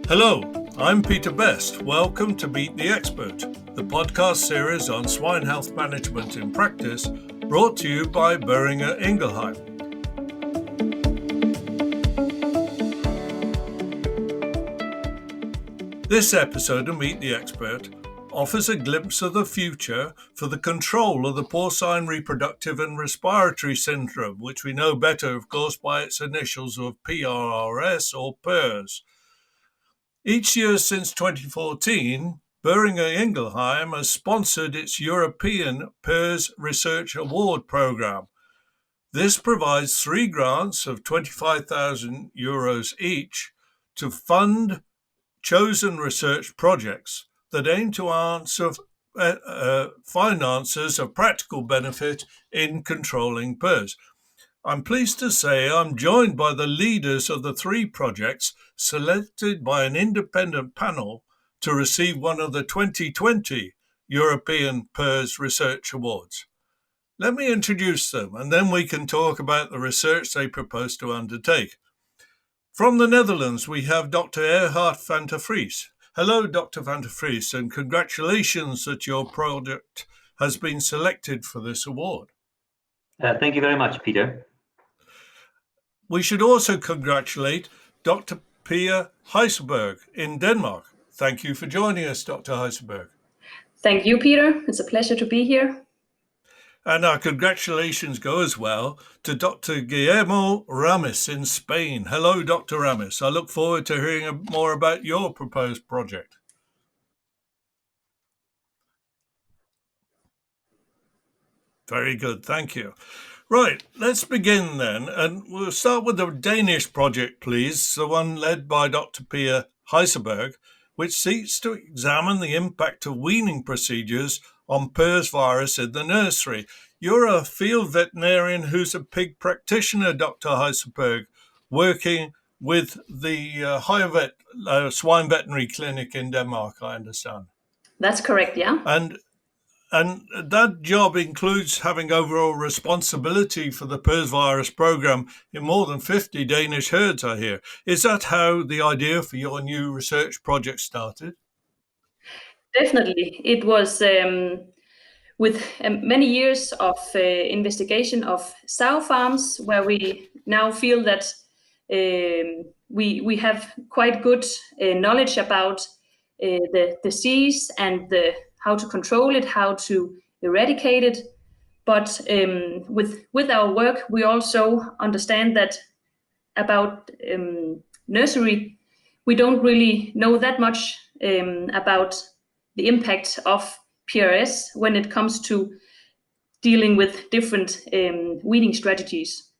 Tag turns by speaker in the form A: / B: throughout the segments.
A: Hello, I'm Peter Best. Welcome to Meet the Expert, the podcast series on swine health management in practice, brought to you by Boehringer Ingelheim. This episode of Meet the Expert offers a glimpse of the future for the control of the porcine reproductive and respiratory syndrome, which we know better, of course, by its initials of PRRS or PRRS. Each year since 2014, Boehringer Ingelheim has sponsored its European PRRS Research Award program. This provides 3 grants of €25,000 each to fund chosen research projects that aim to answer finances of practical benefit in controlling PRRS. I'm pleased to say I'm joined by the leaders of the 3 projects selected by an independent panel to receive one of the 2020 European PRRS Research Awards. Let me introduce them, and then we can talk about the research they propose to undertake. From the Netherlands, we have Dr. Erhard van der Vries. Hello, Dr. van der Vries, and congratulations that your project has been selected for this award.
B: Thank you very much, Peter.
A: We should also congratulate Dr. Pia Heiselberg in Denmark. Thank you for joining us, Dr. Heiselberg.
C: Thank you, Peter. It's a pleasure to be here.
A: And our congratulations go as well to Dr. Guillermo Ramis in Spain. Hello, Dr. Ramis. I look forward to hearing more about your proposed project. Very good, thank you. Right, let's begin then, and we'll start with the Danish project, please, the one led by Dr. Pia Heiselberg, which seeks to examine the impact of weaning procedures on PRRS virus in the nursery. You're a field veterinarian who's a pig practitioner, Dr. Heiselberg, working with the High Swine Veterinary Clinic in Denmark, I understand.
C: That's correct, yeah.
A: And that job includes having overall responsibility for the PRRS virus program in more than 50 Danish herds, I hear. Is that how the idea for your new research project started?
C: Definitely. It was with many years of investigation of sow farms, where we now feel that we have quite good knowledge about the disease and how to control it, how to eradicate it. But with our work, we also understand that about nursery, we don't really know that much about the impact of PRRS when it comes to dealing with different weaning strategies.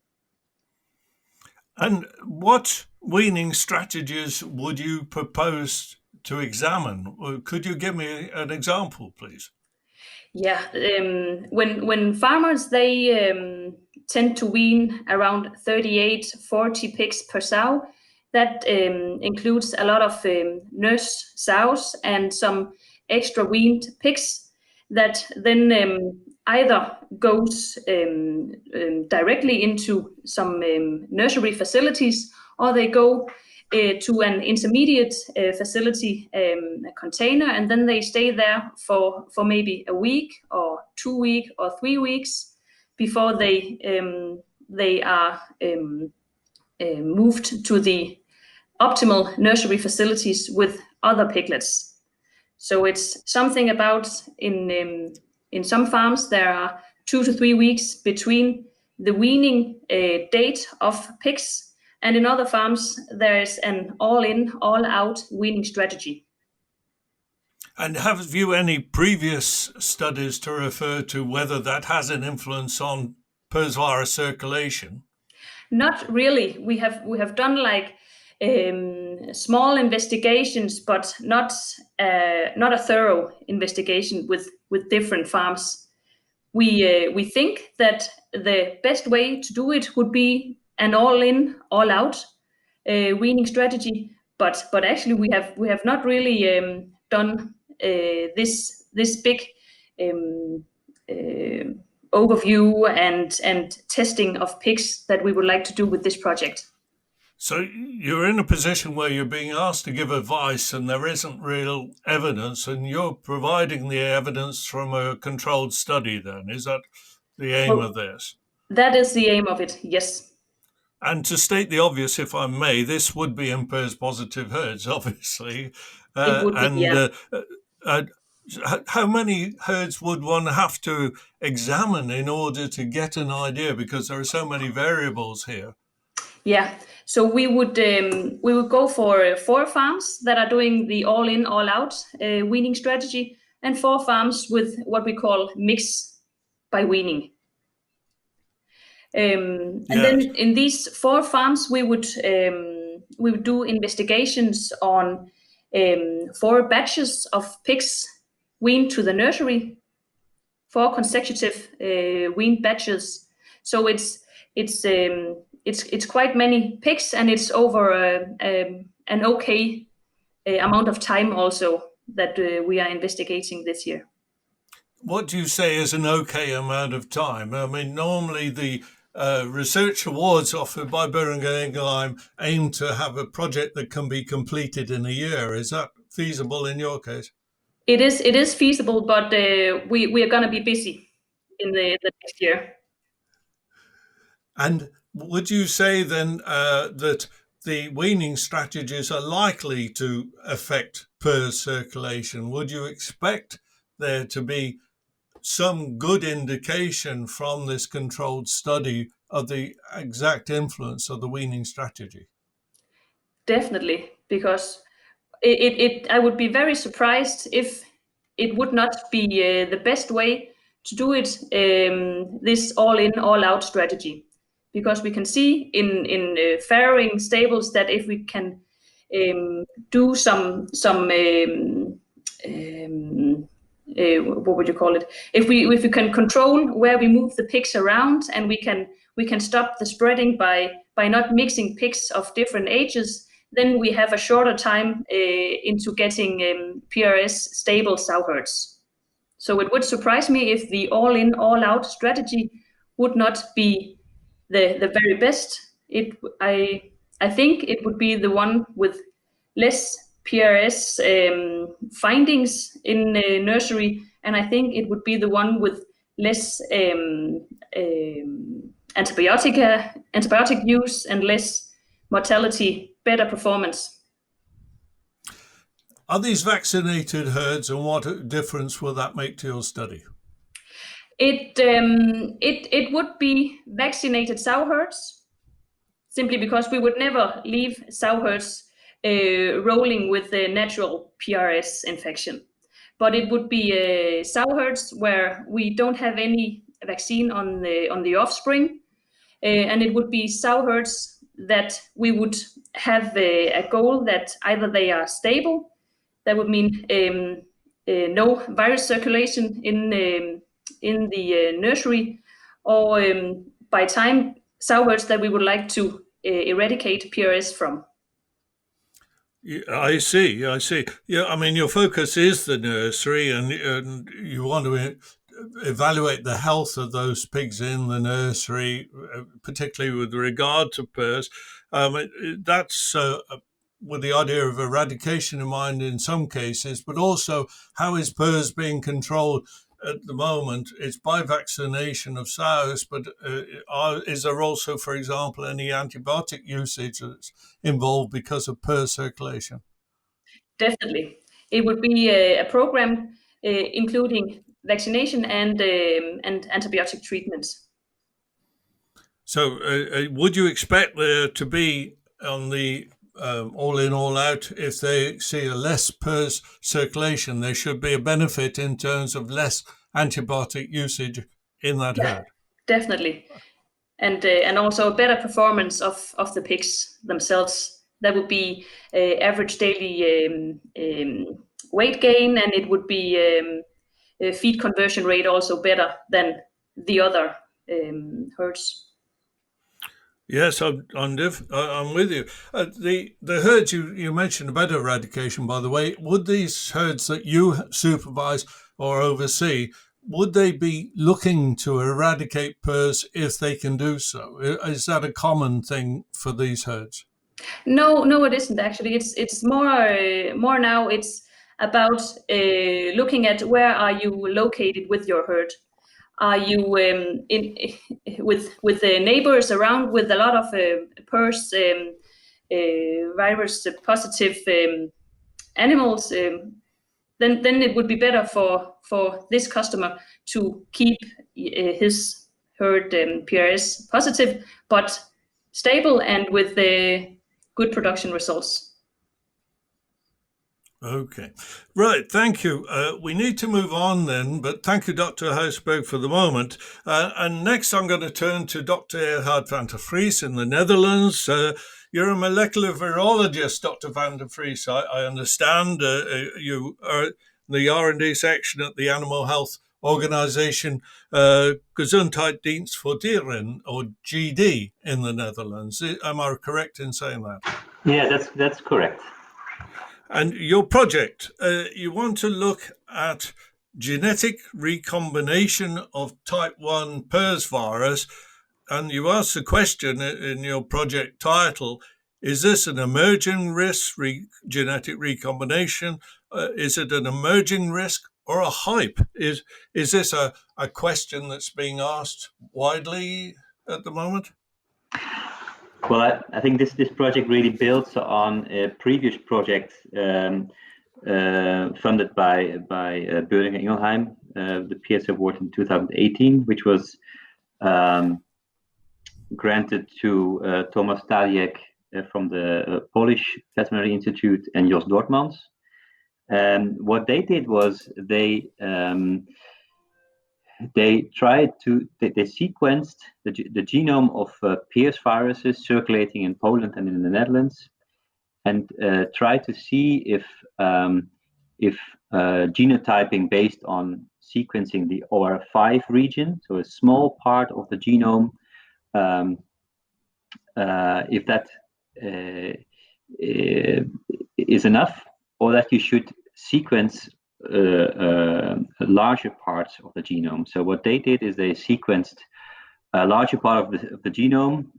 A: And what weaning strategies would you propose to examine? Could you give me an example, please?
C: Yeah, when farmers, they tend to wean around 38-40 pigs per sow, that includes a lot of nurse sows and some extra weaned pigs that then either goes directly into some nursery facilities, or they go to an intermediate facility, a container, and then they stay there for maybe a week or 2 weeks or 3 weeks before they are moved to the optimal nursery facilities with other piglets. So it's something about in some farms there are 2 to 3 weeks between the weaning date of pigs. And in other farms, there is an all-in, all-out weaning strategy.
A: And have you any previous studies to refer to whether that has an influence on PRRS virus circulation?
C: Not really. We have done like small investigations, but not a thorough investigation with different farms. We think that the best way to do it would be an all-in, all-out weaning strategy, but actually we have not really done this big overview and testing of pigs that we would like to do with this project.
A: So you're in a position where you're being asked to give advice and there isn't real evidence, and you're providing the evidence from a controlled study then. Is that the aim of this?
C: That is the aim of it, yes.
A: And to state the obvious, if I may, this would be in PRRS positive herds, obviously.
C: It would be, yeah.
A: How many herds would one have to examine in order to get an idea? Because there are so many variables here.
C: Yeah, so we would go for 4 farms that are doing the all-in, all-out weaning strategy, and 4 farms with what we call mix by weaning. And then in these 4 farms, we would do investigations on 4 batches of pigs weaned to the nursery, 4 consecutive weaned batches. So it's quite many pigs, and it's over an okay amount of time also that we are investigating this year.
A: What do you say is an okay amount of time? I mean, normally the research awards offered by Boehringer Ingelheim aim to have a project that can be completed in a year. Is that feasible in your case?
C: It is feasible, but we are going to be busy in the next year.
A: And would you say then that the weaning strategies are likely to affect PRRS circulation? Would you expect there to be some good indication from this controlled study of the exact influence of the weaning strategy?
C: Definitely, because I would be very surprised if it would not be the best way to do it, this all-in, all-out strategy. Because we can see in farrowing stables that if we can do some what would you call it? If we can control where we move the pigs around, and we can stop the spreading by not mixing pigs of different ages, then we have a shorter time into getting PRRS stable sow herds. So it would surprise me if the all-in, all-out strategy would not be the very best. I think it would be the one with less PRRS findings in nursery, and I think it would be the one with less antibiotic use and less mortality, better performance.
A: Are these vaccinated herds, and what difference will that make to your study?
C: It would be vaccinated sow herds, simply because we would never leave sow herds rolling with the natural PRRS infection. But it would be sow herds where we don't have any vaccine on the offspring, and it would be sow herds that we would have a goal that either they are stable, that would mean no virus circulation in the nursery, or by time sow herds that we would like to eradicate PRRS from.
A: I see. Yeah, I mean, your focus is the nursery, and you want to evaluate the health of those pigs in the nursery, particularly with regard to PRRS. That's with the idea of eradication in mind in some cases, but also how is PRRS being controlled at the moment? It's by vaccination of sows, but is there also, for example, any antibiotic usage that's involved because of PRRS circulation?
C: Definitely. It would be a program including vaccination and antibiotic treatments.
A: So would you expect there to be on the all-in, all-out, if they see a less PRRS circulation, there should be a benefit in terms of less antibiotic usage in that herd?
C: Definitely. And also a better performance of the pigs themselves. That would be average daily weight gain, and it would be feed conversion rate also better than the other herds.
A: Yes, I'm with you. The herds you mentioned about eradication, by the way, would these herds that you supervise or oversee, would they be looking to eradicate PRRS if they can do so? Is that a common thing for these herds?
C: No, it isn't actually. It's more now. It's about looking at where are you located with your herd. Are you in with the neighbors around with a lot of PRRS virus positive animals? Then it would be better for this customer to keep his herd PRRS positive, but stable and with good production results.
A: Okay, right, thank you. We need to move on then, but thank you, Dr. Huisberg, for the moment. And next I'm going to turn to Dr. Erhard van der Vries in the Netherlands. You're a molecular virologist, Dr. van der Vries. I understand you are in the R&D section at the Animal Health Organization Gezondheidsdienst voor Dieren, or GD, in the Netherlands. Am I correct in saying that?
B: Yeah, that's correct.
A: And your project, you want to look at genetic recombination of type 1 PRRS virus, and you ask the question in your project title, is this an emerging risk, genetic recombination? Is it an emerging risk or a hype? Is this a question that's being asked widely at the moment?
B: Well, I think this project really builds on a previous project funded by Boehringer Ingelheim, the PRRS Award in 2018, which was granted to Thomas Stadiek from the Polish Veterinary Institute and Jos Dortmans. What they did was they sequenced the genome of PRRS viruses circulating in Poland and in the Netherlands, and tried to see if genotyping based on sequencing the OR5 region, so a small part of the genome, if that is enough, or that you should sequence larger parts of the genome. So what they did is they sequenced a larger part of the genome,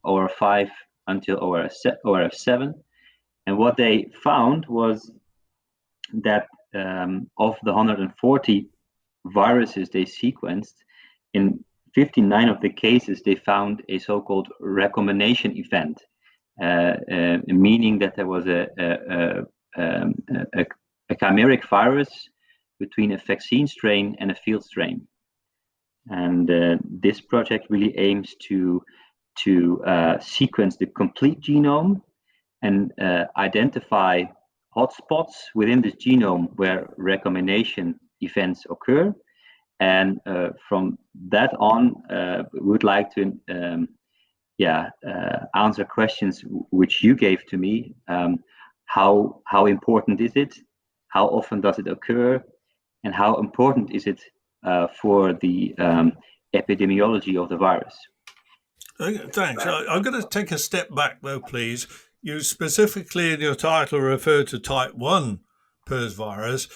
B: OR5 until ORF7, and what they found was that of the 140 viruses they sequenced, in 59 of the cases they found a so-called recombination event, meaning that there was a chimeric virus between a vaccine strain and a field strain. And this project really aims to sequence the complete genome and identify hotspots within this genome where recombination events occur. And from that on, we would like to answer questions which you gave to me. How important is it? How often does it occur? And how important is it for the epidemiology of the virus?
A: Thanks. I'm going to take a step back, though, please. You specifically in your title refer to type 1 PRRS virus.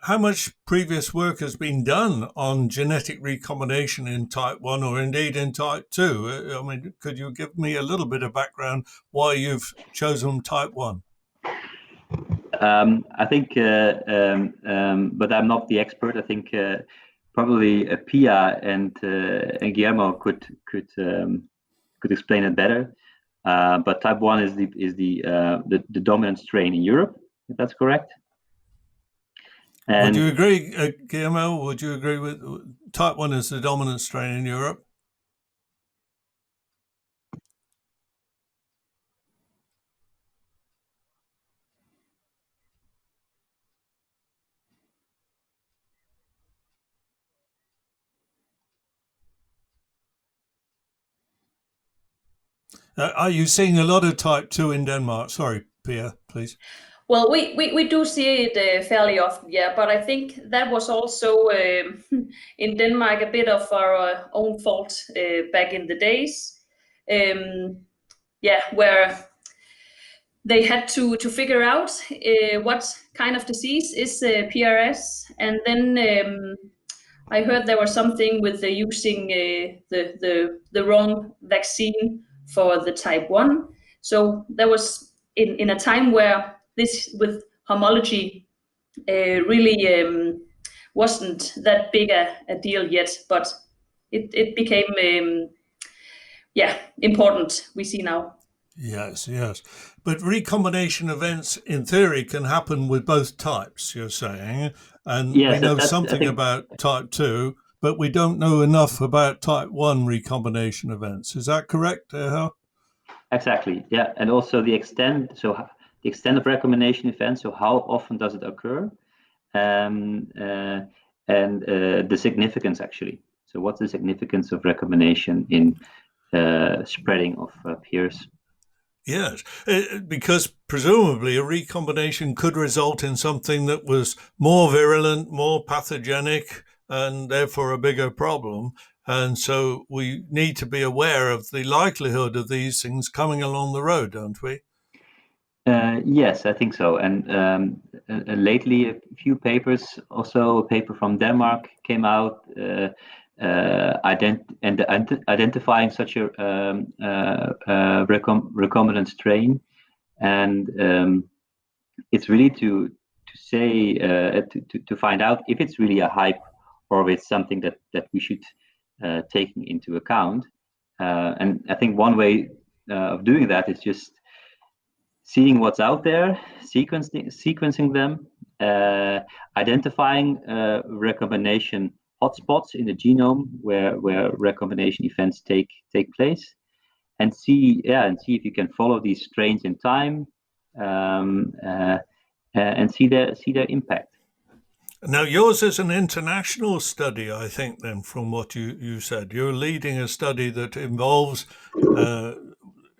A: How much previous work has been done on genetic recombination in type 1 or indeed in type 2? I mean, could you give me a little bit of background why you've chosen type 1?
B: I think, but I'm not the expert. I think probably Pia and Guillermo could explain it better. But type 1 is the dominant strain in Europe, if that's correct. And
A: would you agree, Guillermo? Would you agree with type 1 is the dominant strain in Europe? Are you seeing a lot of type 2 in Denmark? Sorry, Pia, please.
C: Well, we do see it fairly often, yeah, but I think that was also in Denmark a bit of our own fault back in the days, where they had to figure out what kind of disease is PRRS, and then I heard there was something with using the wrong vaccine for the type 1. So that was in a time where this with homology really wasn't that big a deal yet, but it became important, we see now.
A: Yes, yes. But recombination events, in theory, can happen with both types, you're saying. And
B: Yes,
A: we know
B: that's, I
A: something
B: think,
A: about type 2, but we don't know enough about type 1 recombination events. Is that correct, Erha?
B: exactly. Yeah, and also the extent. So the extent of recombination events. So how often does it occur, and the significance actually. So what's the significance of recombination in spreading of peers?
A: Yes, because presumably a recombination could result in something that was more virulent, more pathogenic, and therefore a bigger problem. And so we need to be aware of the likelihood of these things coming along the road, don't we?
B: Yes, I think so. And lately, a few papers, also a paper from Denmark came out identifying such a recombinant strain, and it's really to say to find out if it's really a hype or if it's something that we should take into account. And I think one way of doing that is just seeing what's out there, sequencing them, identifying recombination hotspots in the genome where recombination events take place, and see if you can follow these strains in time, and see their impact.
A: Now, yours is an international study, I think, then, from what you said. You're leading a study that involves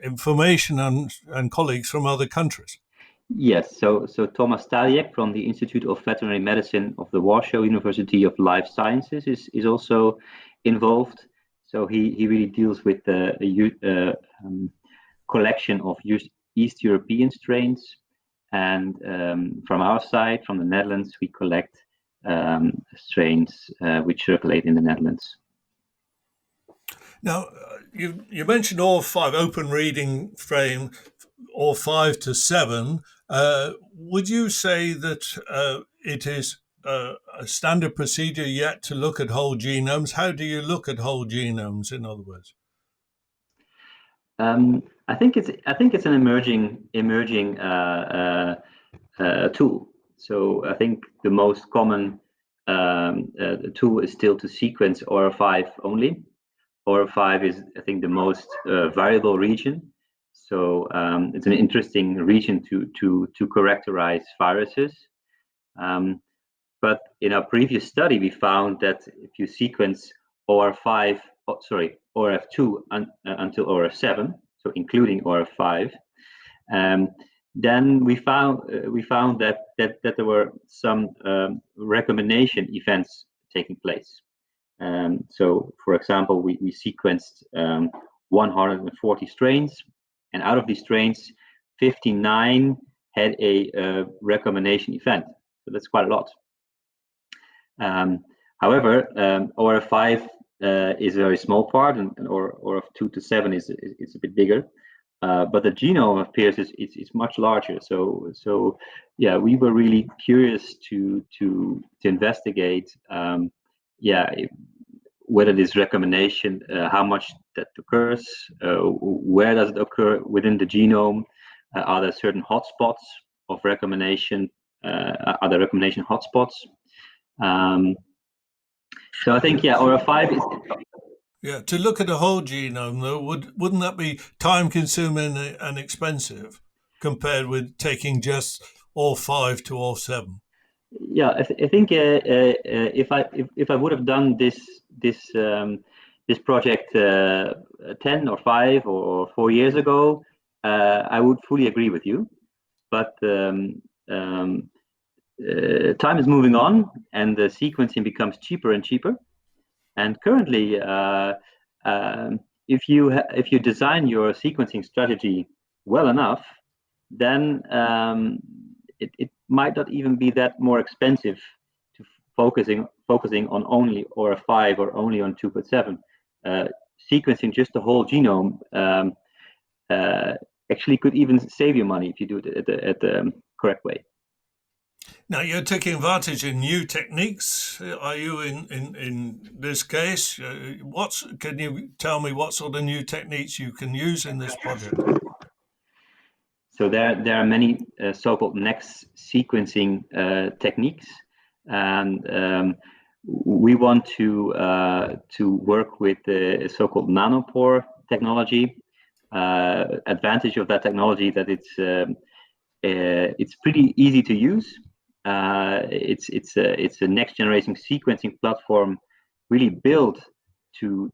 A: information and colleagues from other countries.
B: Yes, so Thomas Staliek from the Institute of Veterinary Medicine of the Warsaw University of Life Sciences is also involved. So he really deals with the collection of East European strains, and from our side, from the Netherlands, we collect strains which circulate in the Netherlands.
A: Now, you mentioned OR5 open reading frame, OR5 to 7. Would you say that it is a standard procedure yet to look at whole genomes? How do you look at whole genomes, in other words?
B: I think it's an emerging tool. So I think the most common tool is still to sequence OR5 only. OR5 is, I think, the most variable region. So it's an interesting region to characterize viruses. But in our previous study, we found that if you sequence OR5, ORF2 until ORF7, so including ORF5, then we found that there were some recombination events taking place. So, for example, we sequenced 140 strains, and out of these strains, 59 had a recombination event. So that's quite a lot. However, ORF5 is a very small part, and ORF2 to 7 is a bit bigger. But the genome of peers is much larger. So yeah, we were really curious to investigate, whether this recombination, how much that occurs, where does it occur within the genome, are there certain hotspots of recombination, are there recombination hotspots? So I think, ORF5 is.
A: Yeah, to look at a whole genome, though, wouldn't that be time-consuming and expensive compared with taking just OR5 to OR7?
B: Yeah, I think if I would have done this project 10 or 5 or 4 years ago, I would fully agree with you. But time is moving on, and the sequencing becomes cheaper and cheaper. And currently, if you design your sequencing strategy well enough, then it might not even be that more expensive to focusing on only OR5 or only on 2.7. Sequencing just the whole genome actually could even save you money if you do it at the correct way.
A: Now, you're taking advantage of new techniques. Are you in this case? Can you tell me what sort of new techniques you can use in this project?
B: So there are many so-called next sequencing techniques, and we want to work with the so-called Nanopore technology. Advantage of that technology that it's pretty easy to use. It's a next generation sequencing platform, really built to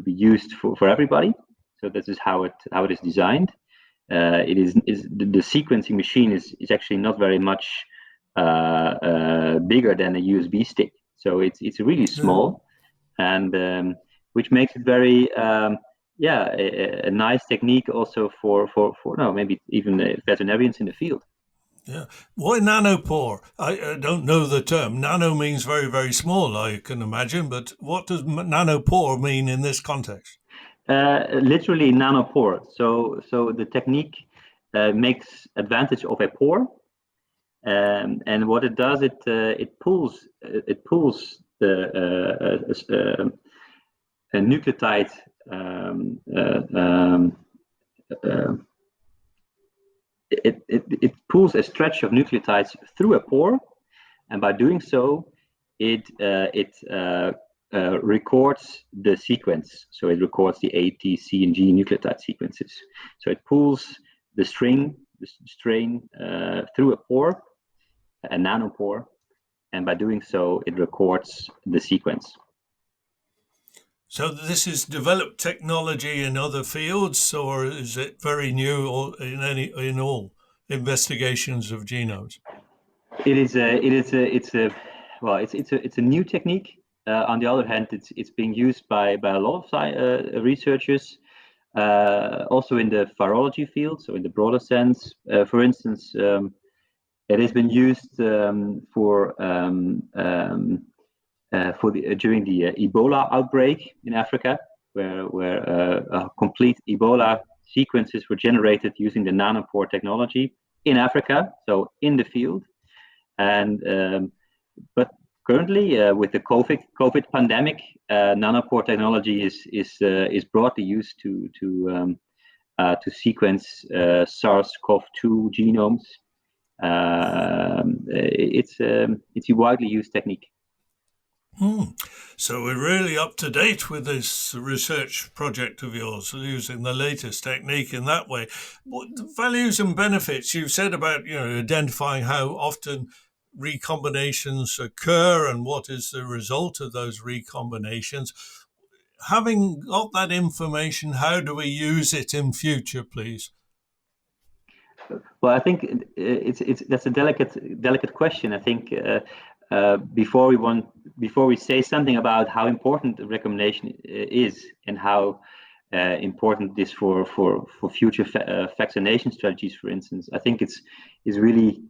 B: be used for everybody. So this is how it is designed. The sequencing machine is actually not very much bigger than a USB stick. So it's really small, and which makes it very a nice technique also for maybe even veterinarians in the field.
A: Yeah. Why nanopore? I don't know the term. Nano means very, very small, I can imagine, but what does nanopore mean in this context?
B: Literally nanopore. So the technique makes advantage of a pore, and what it does, it pulls the a nucleotide. It pulls a stretch of nucleotides through a pore, and by doing so, it records the sequence. So it records the A, T, C, and G nucleotide sequences. So it pulls the strain through a pore, a nanopore, and by doing so, it records the sequence.
A: So this is developed technology in other fields, or is it very new, or in all investigations of genomes?
B: It's a new technique. On the other hand, it's being used by a lot of researchers, also in the virology field, so in the broader sense. For instance, it has been used during the Ebola outbreak in Africa, where complete Ebola sequences were generated using the nanopore technology in Africa, so in the field. And but currently, with the COVID pandemic, nanopore technology is broadly used to sequence SARS-CoV-2 genomes. It's a widely used technique.
A: So we're really up to date with this research project of yours, using the latest technique in that way. What values and benefits you've said about, identifying how often recombinations occur and what is the result of those recombinations. Having got that information, how do we use it in future, please?
B: Well, I think that's a delicate question. I think before we say something about how important the recombination is and how important it is for future vaccination strategies, for instance, I think it's really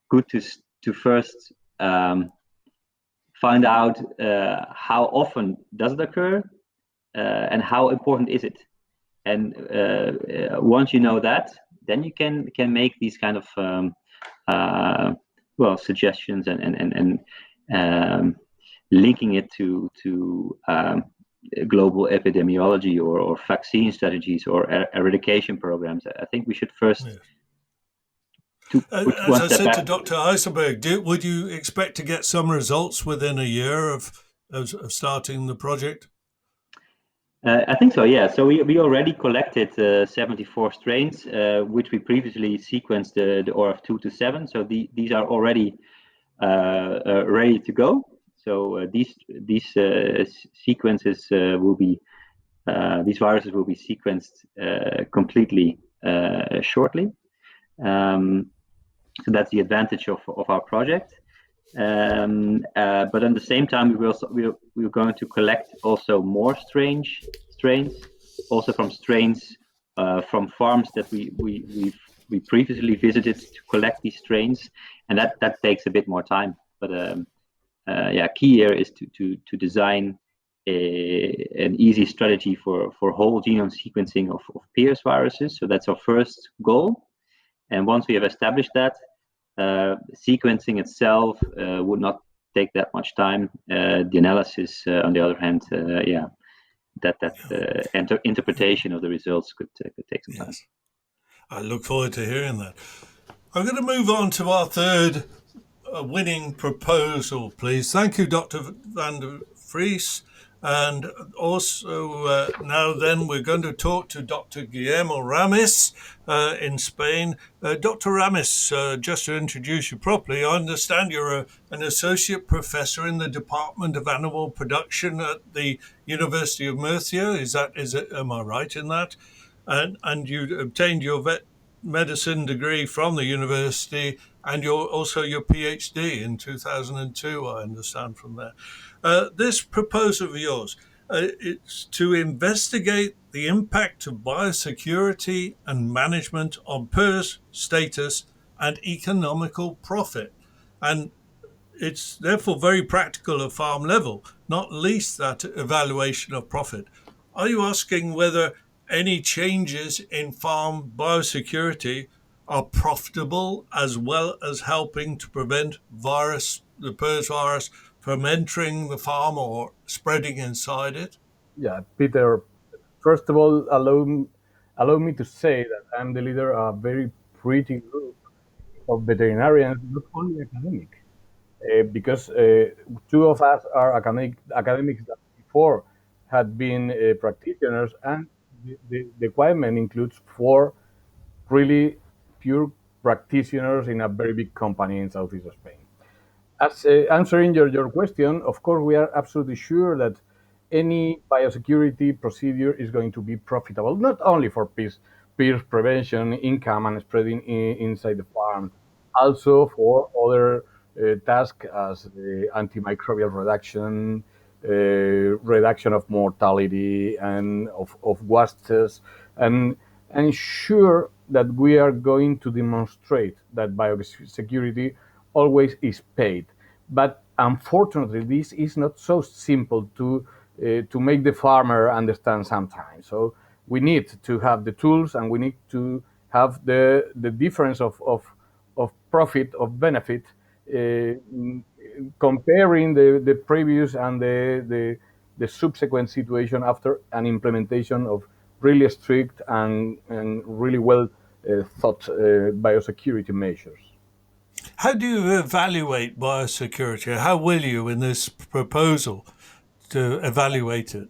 B: good to first find out how often does it occur and how important is it. And once you know that, then you can make these kind of suggestions and linking it to global epidemiology or vaccine strategies or eradication programs. I think we should first.
A: As I said to Dr. Eisenberg, would you expect to get some results within a year of starting the project?
B: I think so, yeah. So we already collected 74 strains, which we previously sequenced the ORF2 to 7. So these are already ready to go. So these sequences these viruses will be sequenced completely shortly. So that's the advantage of our project. But at the same time, we're going to collect also more strains, also from strains from farms that we previously visited to collect these strains, and that takes a bit more time. But key here is to design an easy strategy for whole genome sequencing of PRRS viruses. So that's our first goal. And once we have established that, sequencing itself would not take that much time. The analysis, on the other hand, interpretation of the results could take some time.
A: I look forward to hearing that. I'm going to move on to our third winning proposal, please. Thank you, Dr. van der Vries. And also now then we're going to talk to Dr. Guillermo Ramis in Spain. Dr. Ramis, just to introduce you properly, I understand you're an associate professor in the Department of Animal Production at the University of Murcia. Am I right in that? And you obtained your vet medicine degree from the university, and your PhD in 2002, I understand from there. This proposal of yours, it's to investigate the impact of biosecurity and management on PRRS status and economical profit. And it's therefore very practical at farm level, not least that evaluation of profit. Are you asking whether any changes in farm biosecurity are profitable, as well as helping to prevent the PRRS virus, from entering the farm or spreading inside it?
D: Yeah, Peter, first of all, allow me to say that I'm the leader of a very pretty group of veterinarians, not only academic, because two of us are academics that before had been practitioners, and the requirement includes 4 really pure practitioners in a very big company in southeast Spain. As answering your question, of course, we are absolutely sure that any biosecurity procedure is going to be profitable, not only for PRRS prevention, income, and spreading inside the farm, also for other tasks as antimicrobial reduction, reduction of mortality and of wastes, and ensure that we are going to demonstrate that biosecurity always is paid. But unfortunately, this is not so simple to make the farmer understand sometimes. So we need to have the tools, and we need to have the difference of profit, of benefit, comparing the previous and the subsequent situation after an implementation of really strict and really well thought biosecurity measures.
A: How do you evaluate biosecurity? How will you, in this proposal, to evaluate it?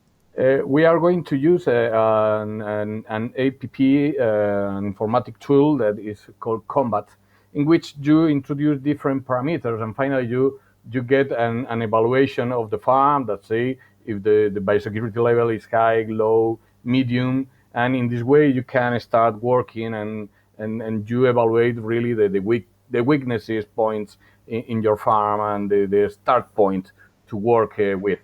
D: We are going to use an APP, an informatic tool that is called Combat, in which you introduce different parameters, and finally you get an evaluation of the farm that say if the biosecurity level is high, low, medium, and in this way you can start working and you evaluate really the weaknesses points in your farm and the start point to work with.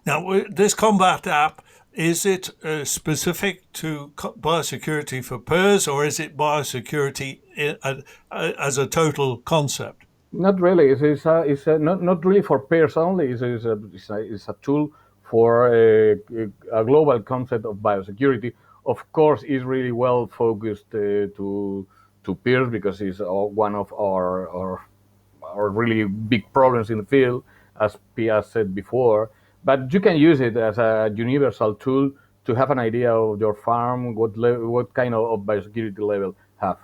A: Now, this Combat app, is it specific to biosecurity for PRRS, or is it biosecurity as a total concept?
D: Not really. It's not really for PRRS only. It's a tool for a global concept of biosecurity. Of course, it's really well focused to PRRS because it's one of our really big problems in the field, as Pia said before. But you can use it as a universal tool to have an idea of your farm, what kind of biosecurity level have.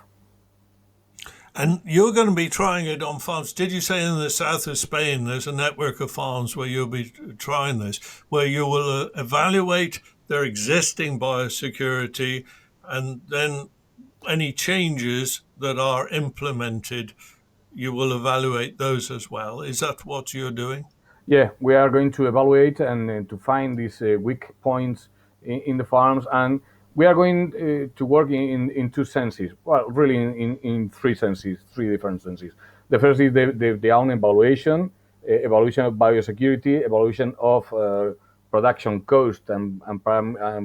A: And you're going to be trying it on farms. Did you say in the south of Spain there's a network of farms where you'll be trying this, where you will evaluate their existing biosecurity, and then any changes that are implemented, you will evaluate those as well? Is that what you're doing?
D: Yeah, we are going to evaluate and to find these weak points in the farms, and we are going to work in 2 senses. Well, really in 3 senses, 3 different senses. The first is the own evaluation of biosecurity, evaluation of production cost and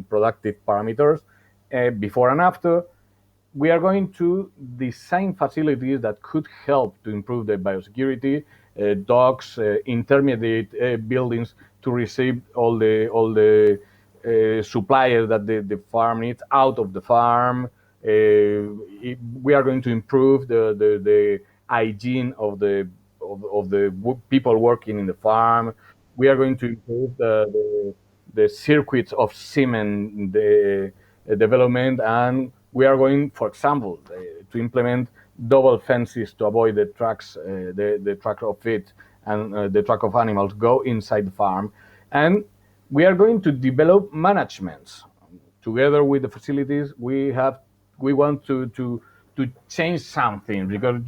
D: productive parameters before and after. We are going to design facilities that could help to improve the biosecurity, docks, intermediate buildings to receive all the suppliers that the farm needs out of the farm. We are going to improve the hygiene of the people working in the farm. We are going to improve the circuits of cement development, and we are going, for example, to implement double fences to avoid the trucks, the truck of feed and the truck of animals go inside the farm. And we are going to develop managements together with the facilities. We want to change something, because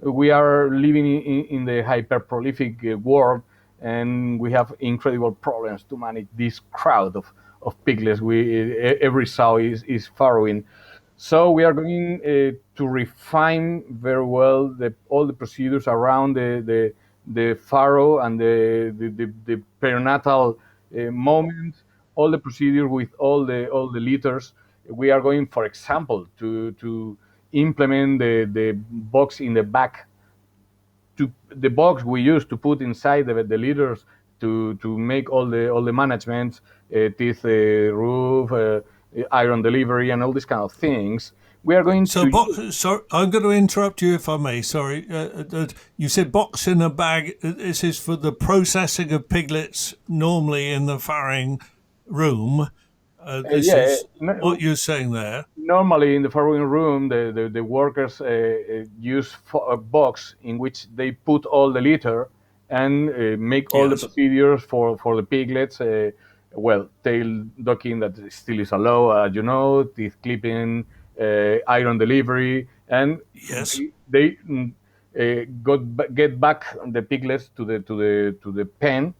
D: we are living in the hyper prolific world, and we have incredible problems to manage this crowd of piglets. Every sow is farrowing. So we are going to refine very well all the procedures around the farrow and the perinatal moment, all the procedures with all the litters. We are going, for example, to implement the box in the back, to the box we use to put inside the litters to make all the management, teeth, roof, iron delivery, and all these kind of things. We are going to.
A: Sorry, I'm going to interrupt you if I may. Sorry, you said box in a bag. This is for the processing of piglets normally in the farrowing room. This is what you're saying there.
D: Normally, in the farrowing room, the workers use a box in which they put all the litter and make all the procedures for the piglets. Tail docking, that still is allowed, teeth clipping, iron delivery, and they get back the piglets to the pen.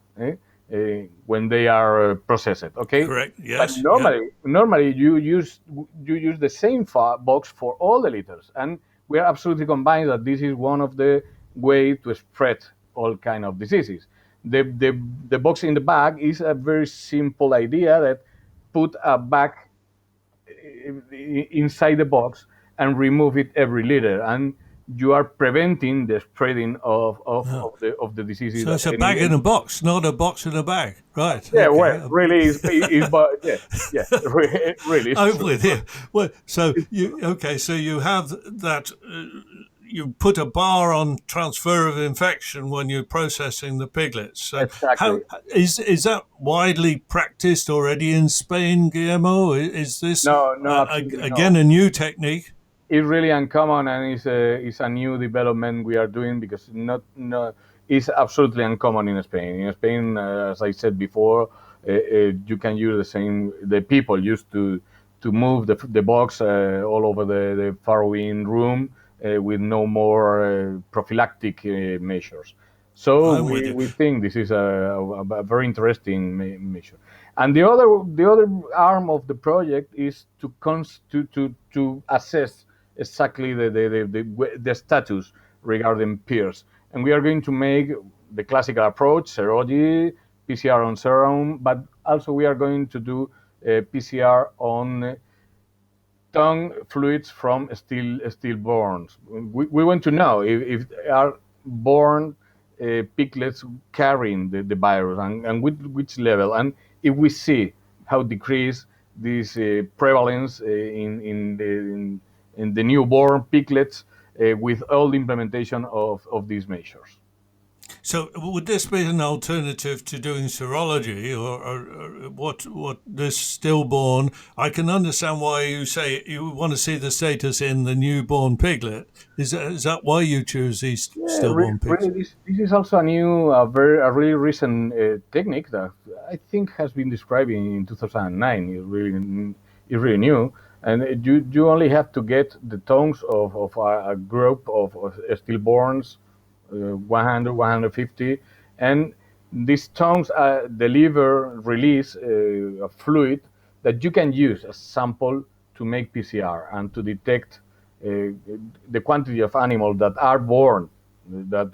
D: When they are processed, okay?
A: Correct. Yes.
D: But normally you use the same box for all the litters, and we are absolutely convinced that this is one of the way to spread all kind of diseases. The box in the bag is a very simple idea, that put a bag inside the box and remove it every litter, and you are preventing the spreading of the diseases.
A: So it's a bag in a box, not a box in a bag, right?
D: Yeah, okay. Well, really is really.
A: I'm with you. Well, so you have that. You put a bar on transfer of infection when you're processing the piglets. So
D: exactly.
A: Is that widely practiced already in Spain, Guillermo? Is this again a new technique?
D: It's really uncommon, and it's a new development we are doing, because it's absolutely uncommon in Spain. In Spain, as I said before, you can use the same. The people used to move the box all over the farrowing room with no more prophylactic measures. So we think this is a very interesting measure. And the other arm of the project is to assess exactly the status regarding PRRS. And we are going to make the classical approach, serology, PCR on serum, but also we are going to do PCR on tongue fluids from stillborns. We want to know if are born piglets carrying the virus, and which level, and if we see how decrease this prevalence in the newborn piglets with all the implementation of these measures.
A: So would this be an alternative to doing serology, or what this stillborn? I can understand why you say you want to see the status in the newborn piglet. Is that why you choose these stillborn pigs?
D: Really, this is also a really recent technique that I think has been described in 2009. It's really new. And you only have to get the tongues of a group of stillborns, 100, 150, and these tongues release a fluid that you can use as sample to make PCR and to detect the quantity of animals that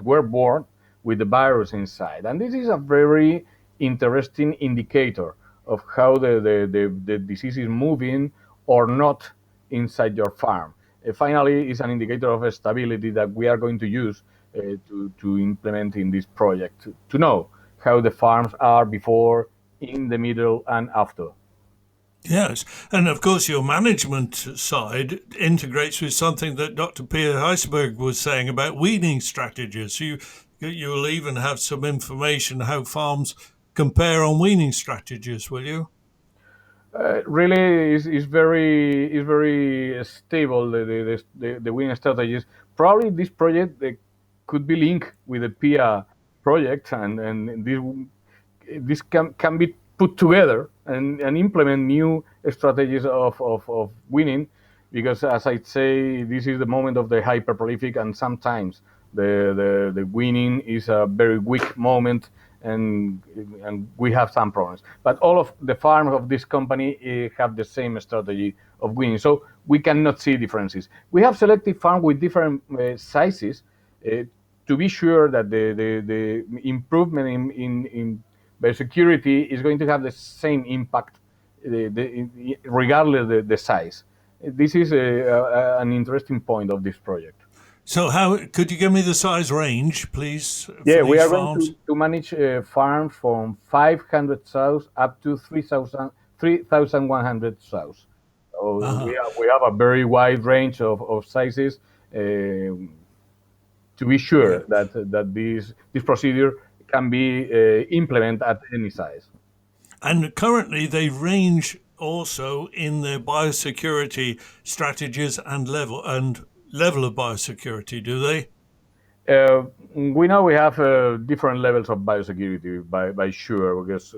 D: were born with the virus inside. And this is a very interesting indicator of how the disease is moving or not inside your farm. Finally, it's an indicator of stability that we are going to use to implement in this project, to know how the farms are before, in the middle, and after.
A: Yes, and of course your management side integrates with something that Dr. Peter Heisberg was saying about weaning strategies. You'll even have some information how farms compare on weaning strategies, will you?
D: Really is very stable, the winning strategies. Probably this project could be linked with the PIA project, and this can be put together and implement new strategies of winning, because as I say, this is the moment of the hyperprolific, and sometimes the winning is a very weak moment, and we have some problems. But all of the farms of this company have the same strategy of winning, so we cannot see differences. We have selected farms with different sizes to be sure that the improvement in biosecurity is going to have the same impact regardless the size. This is an interesting point of this project.
A: So how could you give me the size range, please?
D: Yeah, we are
A: farms?
D: going to manage farms from 500 sows up to 3,100 sows. So we have a very wide range of sizes to be sure that this procedure can be implemented at any size.
A: And currently they range also in their biosecurity strategies and level of biosecurity, do they?
D: We know we have different levels of biosecurity by sure, because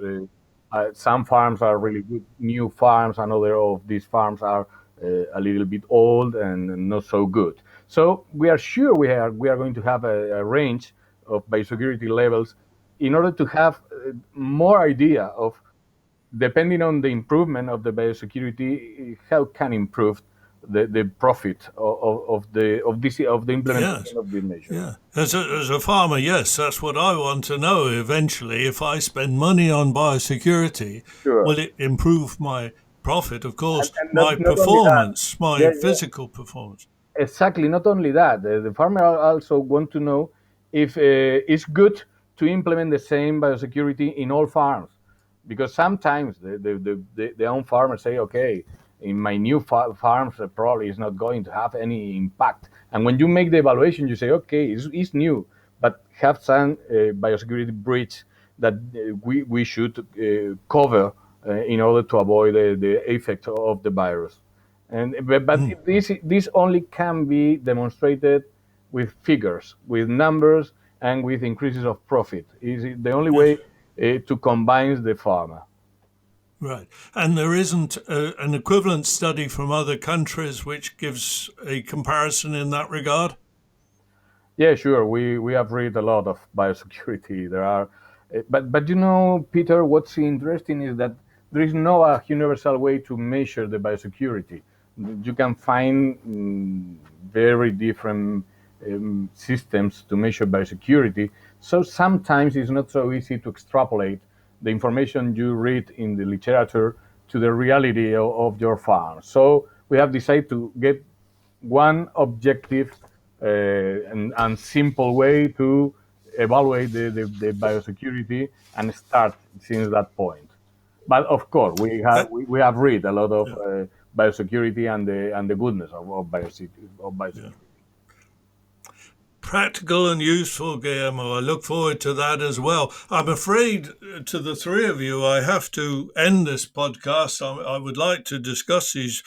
D: some farms are really good new farms, and other of these farms are a little bit old and not so good. So we are sure we are going to have a range of biosecurity levels in order to have more idea of, depending on the improvement of the biosecurity, how can improve the profit of the implementation of the measure.
A: Yeah, as a farmer, yes, that's what I want to know. Eventually, if I spend money on biosecurity, will it improve my profit? Of course,
D: and
A: my performance, my physical performance.
D: Exactly. Not only that, the farmer also want to know if it's good to implement the same biosecurity in all farms, because sometimes the own farmers say, okay, in my new farms probably is not going to have any impact. And when you make the evaluation, you say, okay, it's new, but have some biosecurity breach that we should cover in order to avoid the effect of the virus. But this only can be demonstrated with figures, with numbers, and with increases of profit. Is the only way to combine the farmer.
A: Right. And there isn't an equivalent study from other countries which gives a comparison in that regard?
D: Yeah, sure. We have read a lot of biosecurity. There are, but you know, Peter, what's interesting is that there is no a universal way to measure the biosecurity. You can find very different systems to measure biosecurity. So sometimes it's not so easy to extrapolate the information you read in the literature to the reality of your farm. So we have decided to get one objective and simple way to evaluate the biosecurity and start since that point. But of course, we have read a lot of biosecurity and the goodness of biosecurity.
A: Practical and useful, Guillermo. I look forward to that as well. I'm afraid to the three of you, I have to end this podcast. I would like to discuss these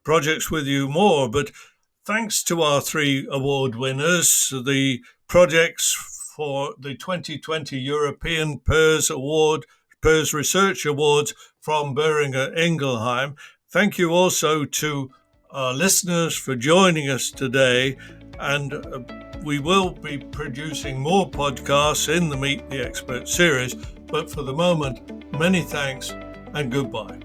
A: projects with you more, but thanks to our three award winners, the projects for the 2020 European PRRS Research Awards from Boehringer Ingelheim. Thank you also to our listeners for joining us today, and we will be producing more podcasts in the Meet the Expert series, but for the moment, many thanks and goodbye.